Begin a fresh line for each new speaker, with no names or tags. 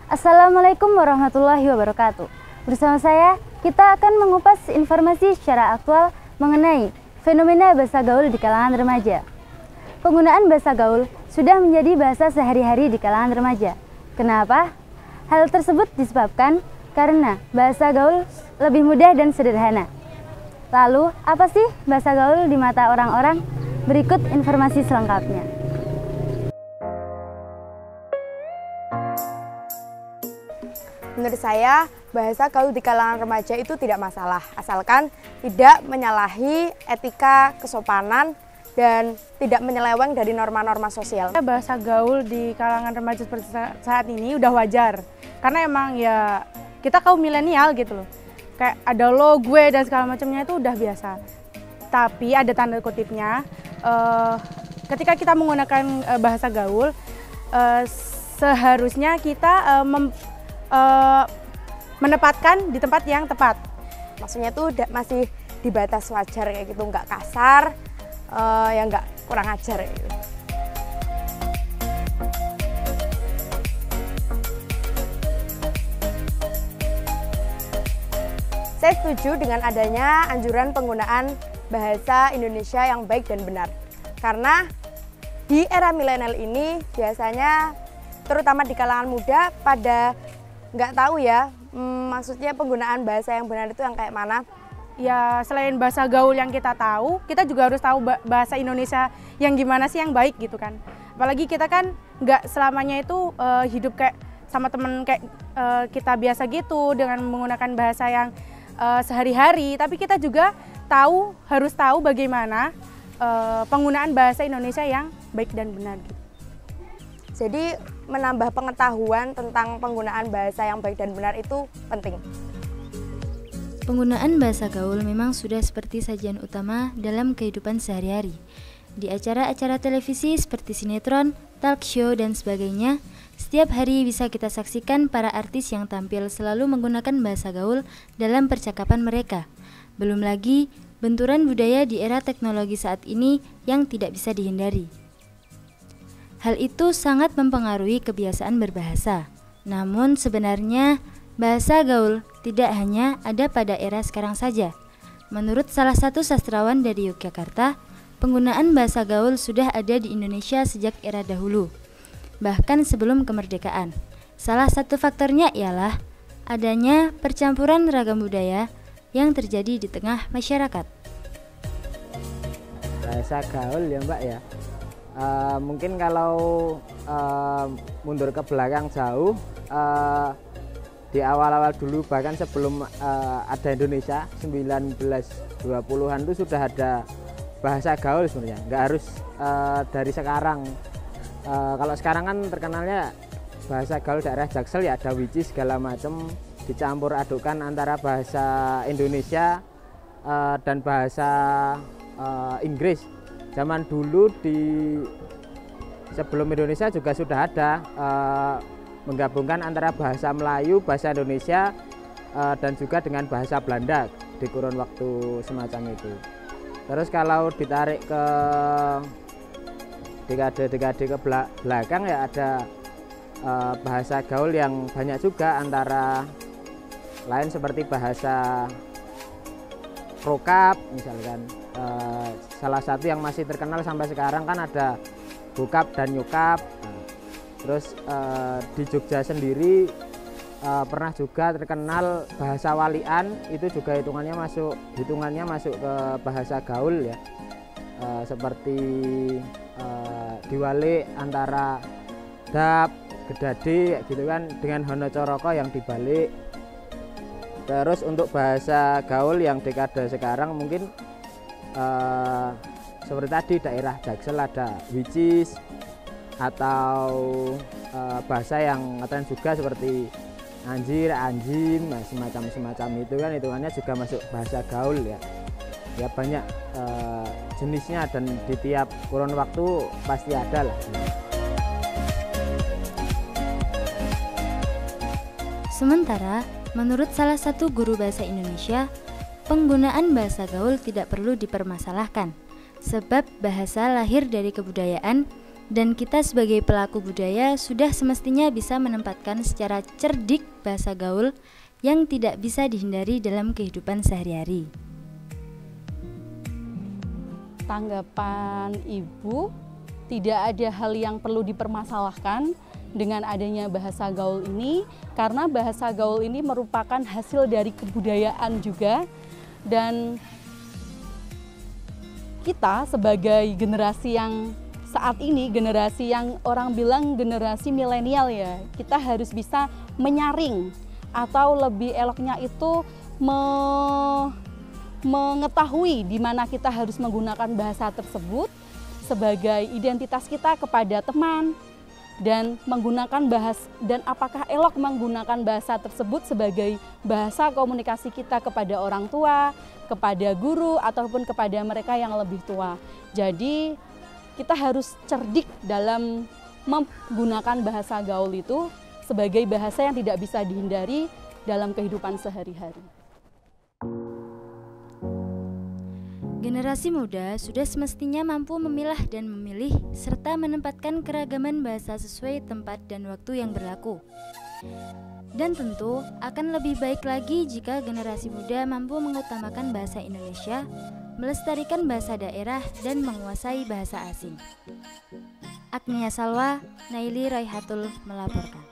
Assalamualaikum warahmatullahi wabarakatuh. Bersama saya, kita akan mengupas informasi secara aktual mengenai fenomena bahasa gaul di kalangan remaja. Penggunaan bahasa gaul sudah menjadi bahasa sehari-hari di kalangan remaja. Kenapa? Hal tersebut disebabkan karena bahasa gaul lebih mudah dan sederhana. Lalu, apa sih bahasa gaul di mata orang-orang? Berikut informasi selengkapnya.
Menurut saya, bahasa gaul di kalangan remaja itu tidak masalah, asalkan tidak menyalahi etika kesopanan dan tidak menyeleweng dari norma-norma sosial.
Bahasa gaul di kalangan remaja seperti saat ini udah wajar, karena emang ya kita kaum milenial gitu loh. Kayak ada lo, gue, dan segala macamnya itu udah biasa. Tapi ada tanda kutipnya, ketika kita menggunakan bahasa gaul, seharusnya kita menempatkan di tempat yang tepat.
Maksudnya tuh masih di batas wajar kayak gitu, nggak kasar, ya nggak kurang ajar kayak gitu. Saya setuju dengan adanya anjuran penggunaan bahasa Indonesia yang baik dan benar. Karena di era milenial ini biasanya terutama di kalangan muda pada nggak tahu ya, maksudnya penggunaan bahasa yang benar itu yang kayak mana.
Ya selain bahasa gaul yang kita tahu, kita juga harus tahu bahasa Indonesia yang gimana sih yang baik gitu kan. Apalagi kita kan nggak selamanya itu hidup kayak sama temen kayak kita biasa gitu dengan menggunakan bahasa yang sehari-hari, tapi kita juga harus tahu bagaimana penggunaan bahasa Indonesia yang baik dan benar gitu.
Jadi menambah pengetahuan tentang penggunaan bahasa yang baik dan benar itu penting.
Penggunaan bahasa gaul memang sudah seperti sajian utama dalam kehidupan sehari-hari. Di acara-acara televisi seperti sinetron, talk show, dan sebagainya, setiap hari bisa kita saksikan para artis yang tampil selalu menggunakan bahasa gaul dalam percakapan mereka. Belum lagi benturan budaya di era teknologi saat ini yang tidak bisa dihindari. Hal itu sangat mempengaruhi kebiasaan berbahasa. Namun sebenarnya bahasa gaul tidak hanya ada pada era sekarang saja. Menurut salah satu sastrawan dari Yogyakarta, penggunaan bahasa gaul sudah ada di Indonesia sejak era dahulu, bahkan sebelum kemerdekaan. Salah satu faktornya ialah adanya percampuran ragam budaya yang terjadi di tengah masyarakat.
Bahasa gaul ya Mbak ya. Mungkin kalau mundur ke belakang jauh, di awal-awal dulu bahkan sebelum ada Indonesia 1920-an itu sudah ada bahasa gaul sebenarnya, nggak harus dari sekarang. Kalau sekarang kan terkenalnya bahasa gaul daerah Jaksel ya, ada which segala macam dicampur adukan antara bahasa Indonesia dan bahasa Inggris. Zaman dulu sebelum Indonesia juga sudah ada menggabungkan antara bahasa Melayu, bahasa Indonesia dan juga dengan bahasa Belanda di kurun waktu semacam itu. Terus kalau ditarik ke dekade-dekade ke belakang ya ada bahasa gaul yang banyak juga, antara lain seperti bahasa prokap misalkan. Salah satu yang masih terkenal sampai sekarang kan ada bokap dan nyokap. Terus di Jogja sendiri pernah juga terkenal bahasa walian, itu juga hitungannya masuk ke bahasa gaul ya. Seperti diwalik antara dap, gedade gitu kan, dengan hono coroko yang dibalik. Terus untuk bahasa gaul yang dekade sekarang mungkin seperti tadi daerah Jaksel ada which atau bahasa yang ngetren juga seperti anjir, anjim, semacam itu kan hitungannya juga masuk bahasa gaul ya. Ya banyak jenisnya dan di tiap kurun waktu pasti ada lah.
Sementara, menurut salah satu guru bahasa Indonesia, penggunaan bahasa gaul tidak perlu dipermasalahkan, sebab bahasa lahir dari kebudayaan Dan kita sebagai pelaku budaya sudah semestinya bisa menempatkan secara cerdik bahasa gaul yang tidak bisa dihindari dalam kehidupan sehari-hari.
Tanggapan Ibu, tidak ada hal yang perlu dipermasalahkan dengan adanya bahasa gaul ini, karena bahasa gaul ini merupakan hasil dari kebudayaan juga, dan kita sebagai generasi yang saat ini, generasi yang orang bilang generasi milenial ya, kita harus bisa menyaring atau lebih eloknya itu mengetahui di mana kita harus menggunakan bahasa tersebut sebagai identitas kita kepada teman, dan menggunakan dan apakah elok menggunakan bahasa tersebut sebagai bahasa komunikasi kita kepada orang tua, kepada guru, ataupun kepada mereka yang lebih tua. Jadi kita harus cerdik dalam menggunakan bahasa gaul itu sebagai bahasa yang tidak bisa dihindari dalam kehidupan sehari-hari.
Generasi muda sudah semestinya mampu memilah dan memilih serta menempatkan keragaman bahasa sesuai tempat dan waktu yang berlaku. Dan tentu akan lebih baik lagi jika generasi muda mampu mengutamakan bahasa Indonesia, melestarikan bahasa daerah, dan menguasai bahasa asing. Agnia Salwa, Naili Raihatul melaporkan.